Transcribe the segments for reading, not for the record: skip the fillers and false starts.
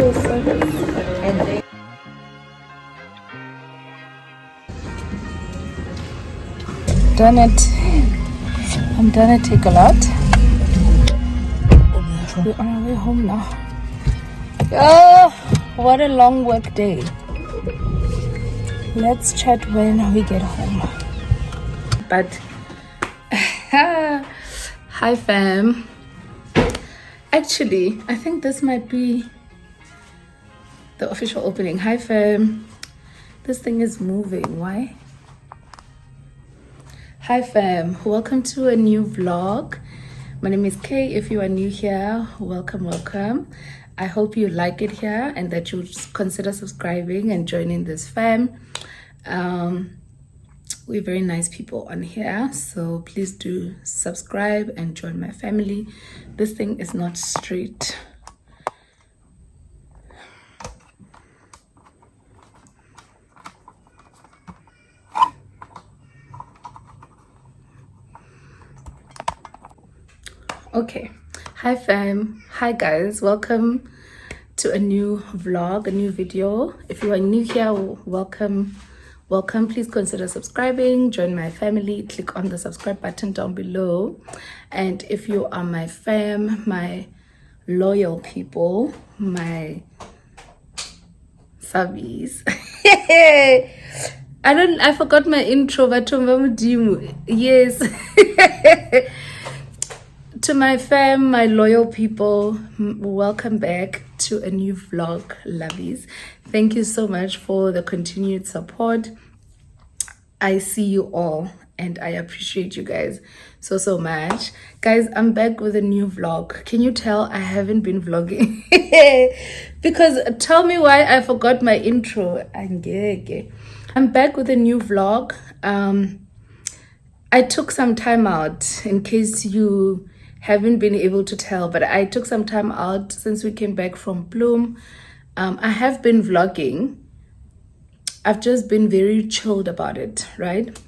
full service. And they done it. I'm done at Take a Lot. We're on our way home now. Oh, what a long work day. Let's chat when we get home. But hi fam. Actually, I think this might be the official opening. Hi fam. This thing is moving. Why? Hi fam. Welcome to a new vlog. My name is Kay. If you are new here, welcome. I hope you like it here and that you consider subscribing and joining this fam. We're very nice people on here, so please do subscribe and join my family. This thing is not straight. Okay, hi fam, hi guys, welcome to a new vlog, a new video. If you are new here, welcome. Please consider subscribing, join my family, click on the subscribe button down below. And if you are my fam, my loyal people, my subbies, I forgot my intro, but yes. To my fam, my loyal people, welcome back to a new vlog, lovies. Thank you so much for the continued support. I see you all and I appreciate you guys so much. Guys, I'm back with a new vlog. Can you tell I haven't been vlogging? Because tell me why I forgot my intro. I'm back with a new vlog. I took some time out, in case you haven't been able to tell, but I took some time out since we came back from Bloom. I have been vlogging. I've just been very chilled about it, right?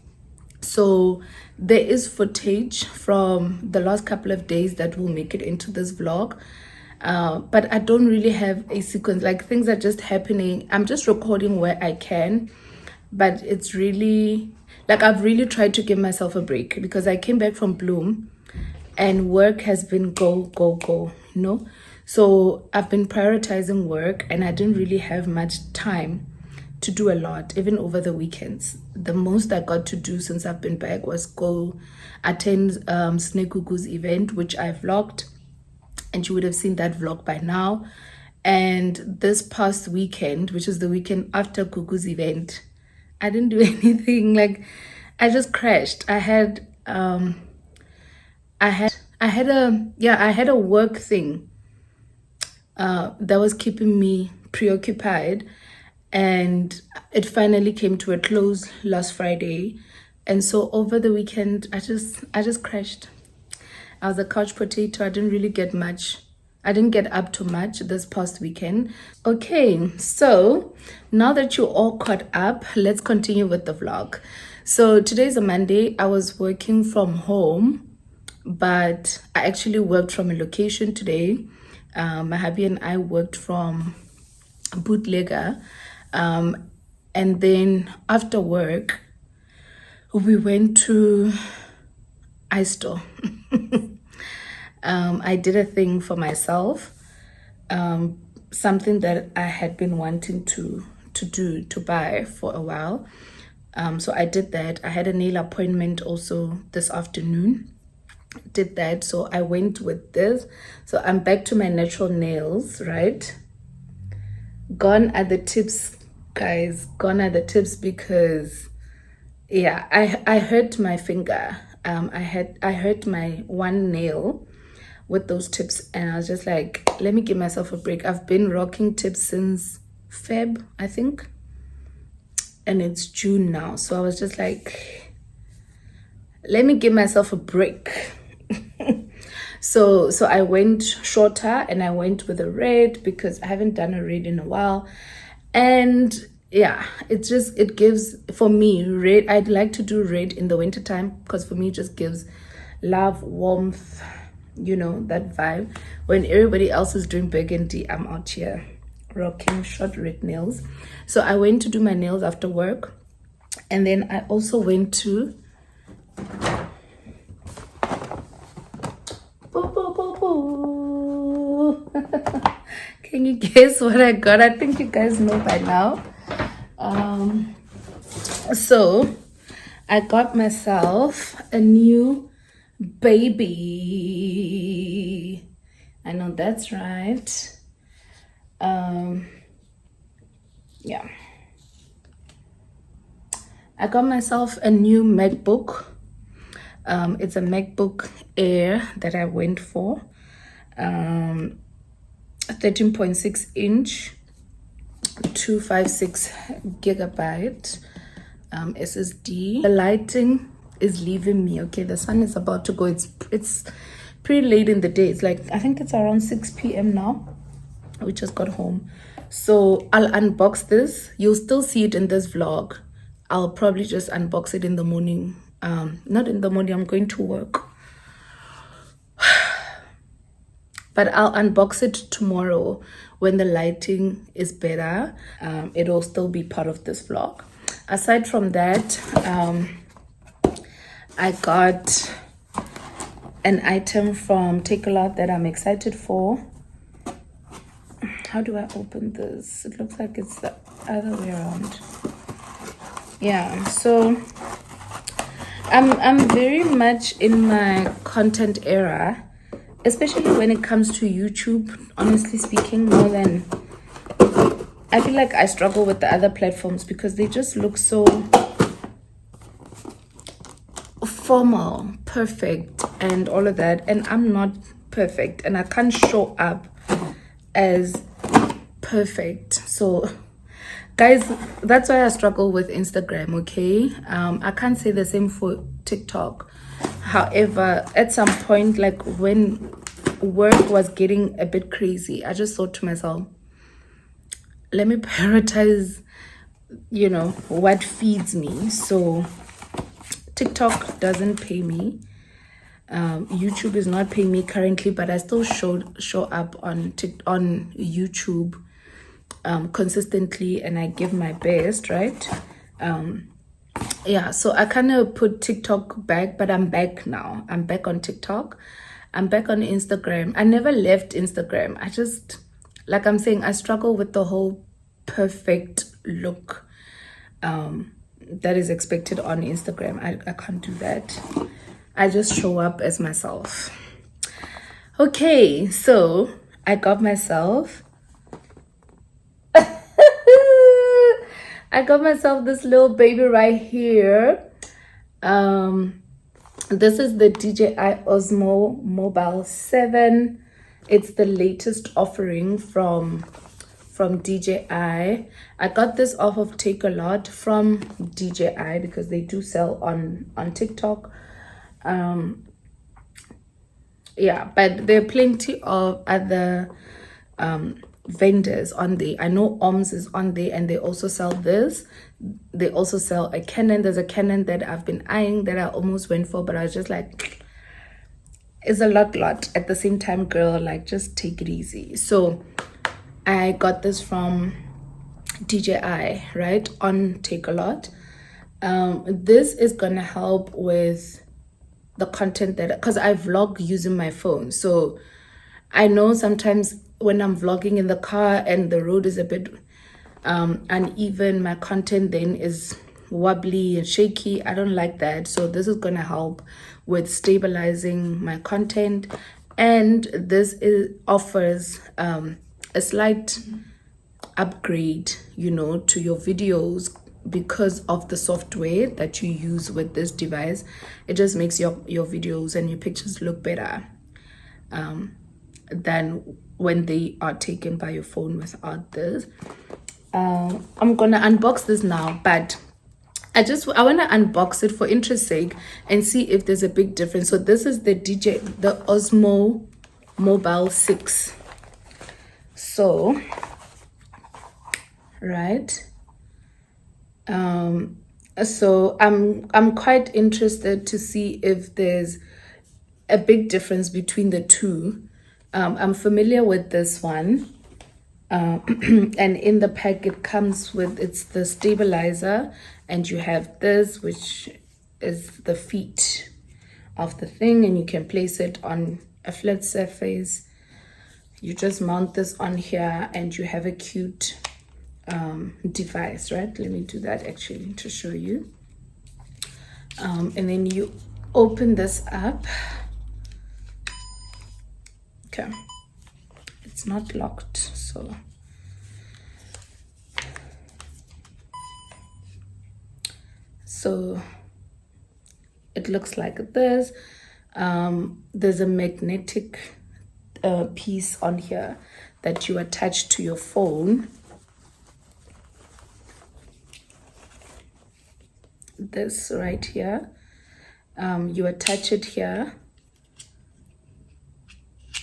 So there is footage from the last couple of days that will make it into this vlog. But I don't really have a sequence, like things are just happening. I'm just recording where I can, but it's really, like I've really tried to give myself a break because I came back from Bloom and work has been go, you know? So I've been prioritizing work and I didn't really have much time to do a lot, even over the weekends. The most I got to do since I've been back was go attend Snekuku's event, which I vlogged, and you would have seen that vlog by now. And this past weekend, which is the weekend after Kuku's event, I didn't do anything. Like I just crashed. I had a work thing that was keeping me preoccupied, and it finally came to a close last Friday. And so over the weekend I just crashed. I was a couch potato. I didn't really get much. I didn't get up to much this past weekend. Okay, so now that you're all caught up, let's continue with the vlog. So today's a Monday. I was working from home, but I actually worked from a location today. My hubby and I worked from Bootlegger, and then after work we went to iStore. I did a thing for myself, something that I had been wanting to buy for a while. So I did that. I had a nail appointment also this afternoon. Did that, so I went with this. So I'm back to my natural nails, right? Gone are the tips, guys. Gone are the tips because yeah, I hurt my finger. I hurt my one nail with those tips, and I was just like, let me give myself a break. I've been rocking tips since Feb, I think, and it's June now. So I was just like, let me give myself a break. So I went shorter and I went with a red because I haven't done a red in a while. And yeah, it gives, for me, red, I'd like to do red in the winter time because for me it just gives love, warmth, you know, that vibe. When everybody else is doing burgundy, I'm out here rocking short red nails. So I went to do my nails after work, and then I also went to can you guess what I got? I think you guys know by now. So I got myself a new baby. I know that's right. Yeah, I got myself a new MacBook. It's a MacBook Air that I went for. 13.6 inch, 256 gigabyte SSD. The lighting is leaving me. Okay, the sun is about to go. It's pretty late in the day. It's like, I think it's around 6 p.m. now. We just got home, so I'll unbox this. You'll still see it in this vlog. I'll probably just unbox it in the morning. Not in the morning, I'm going to work. But I'll unbox it tomorrow when the lighting is better. It'll still be part of this vlog. Aside from that, I got an item from Takealot that I'm excited for. How do I open this? It looks like it's the other way around. Yeah, so I'm very much in my content era, especially when it comes to YouTube. Honestly speaking, more than, I feel like I struggle with the other platforms because they just look so formal, perfect, and all of that, and I'm not perfect, and I can't show up as perfect. So guys, that's why I struggle with Instagram. Okay, I can't say the same for TikTok. However, at some point, like when work was getting a bit crazy, I just thought to myself, let me prioritize, you know, what feeds me. So TikTok doesn't pay me. YouTube is not paying me currently, but I still show up on YouTube consistently, and I give my best, right? Yeah, so I kind of put TikTok back, but I'm back now. I'm back on TikTok. I'm back on Instagram. I never left Instagram. I just, like I'm saying, I struggle with the whole perfect look that is expected on Instagram. I can't do that. I just show up as myself. Okay, so I got myself I got myself this little baby right here. This is the DJI Osmo Mobile 7. It's the latest offering from DJI. I got this off of Takealot from DJI because they do sell on TikTok. Yeah, but there are plenty of other vendors on there. I know OMS is on there, and they also sell this. They also sell a Canon. There's a Canon that I've been eyeing that I almost went for, but I was just like, it's a lot. At the same time, girl, like, just take it easy. So I got this from DJI, right, on Takealot. This is gonna help with the content that, because I vlog using my phone, so I know sometimes when I'm vlogging in the car and the road is a bit uneven, my content then is wobbly and shaky. I don't like that. So this is gonna help with stabilizing my content, and this offers a slight upgrade, you know, to your videos because of the software that you use with this device. It just makes your videos and your pictures look better than when they are taken by your phone without this. I'm gonna unbox this now, but I want to unbox it for interest sake and see if there's a big difference. So this is the Osmo Mobile 6. So right, so I'm quite interested to see if there's a big difference between the two. I'm familiar with this one. And in the pack it comes with, it's the stabilizer, and you have this, which is the feet of the thing, and you can place it on a flat surface. You just mount this on here and you have a cute device, right? Let me do that actually to show you. And then you open this up. Okay, it's not locked, so it looks like this. There's a magnetic piece on here that you attach to your phone. This right here, you attach it here,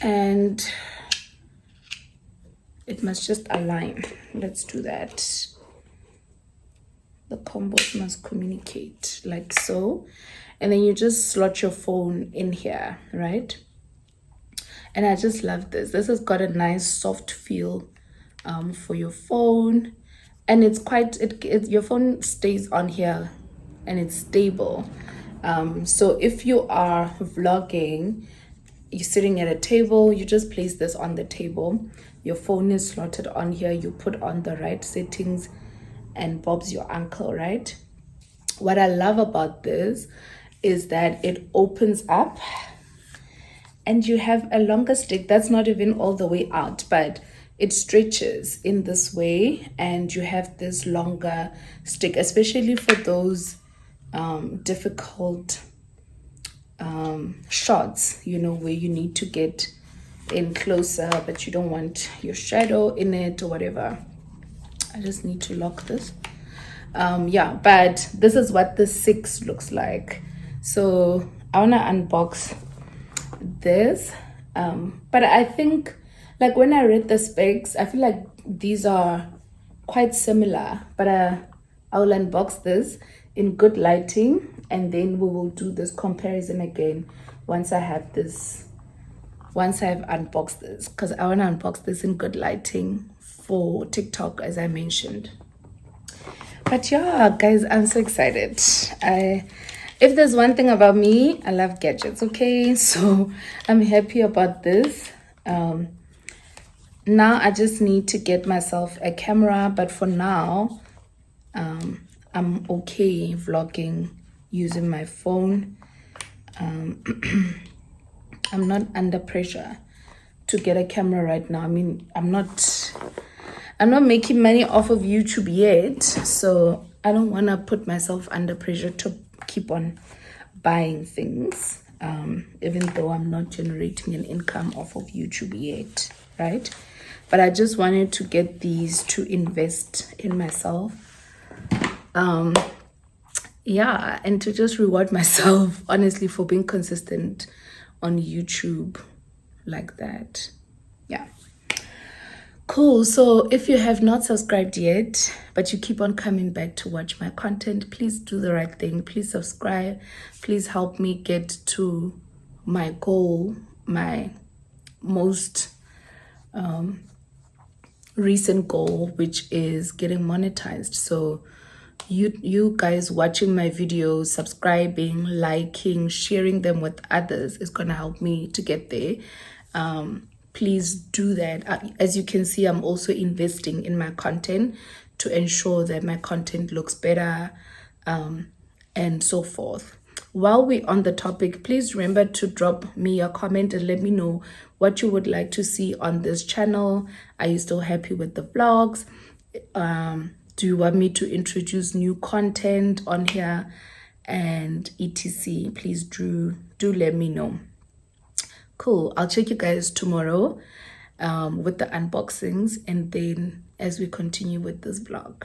and it must just align. Let's do that. The combos must communicate like so, and then you just slot your phone in here, right? And I just love this. This has got a nice soft feel for your phone, and it's quite your phone stays on here and it's stable. So if you are vlogging, you're sitting at a table, you just place this on the table, your phone is slotted on here, you put on the right settings, and Bob's your uncle, right? What I love about this is that it opens up and you have a longer stick that's not even all the way out, but it stretches in this way, and you have this longer stick, especially for those difficult shots, you know, where you need to get in closer but you don't want your shadow in it or whatever. I just need to lock this. Yeah, but this is what the 6 looks like. So I want to unbox this, but I think, like, when I read the specs, I feel like these are quite similar, but I will unbox this in good lighting, and then we will do this comparison again once I've unboxed this, because I want to unbox this in good lighting for TikTok, as I mentioned. But yeah, guys, I'm so excited. If there's one thing about me, I love gadgets, okay? So I'm happy about this. Now I just need to get myself a camera, but for now, I'm okay vlogging using my phone. I'm not under pressure to get a camera right now. I mean, I'm not making money off of YouTube yet, so I don't want to put myself under pressure to keep on buying things, even though I'm not generating an income off of YouTube yet, right? But I just wanted to get these to invest in myself, yeah, and to just reward myself, honestly, for being consistent on YouTube like that. Yeah. Cool. So if you have not subscribed yet, but you keep on coming back to watch my content, please do the right thing. Please subscribe. Please help me get to my goal, my most recent goal, which is getting monetized. So you guys watching my videos, subscribing, liking, sharing them with others is going to help me to get there. Please do that. As you can see, I'm also investing in my content to ensure that my content looks better, and so forth. While we're on the topic, please remember to drop me a comment and let me know what you would like to see on this channel. Are you still happy with the vlogs? Do you want me to introduce new content on here, and etc? Please do let me know. Cool. I'll check you guys tomorrow with the unboxings, and then as we continue with this vlog.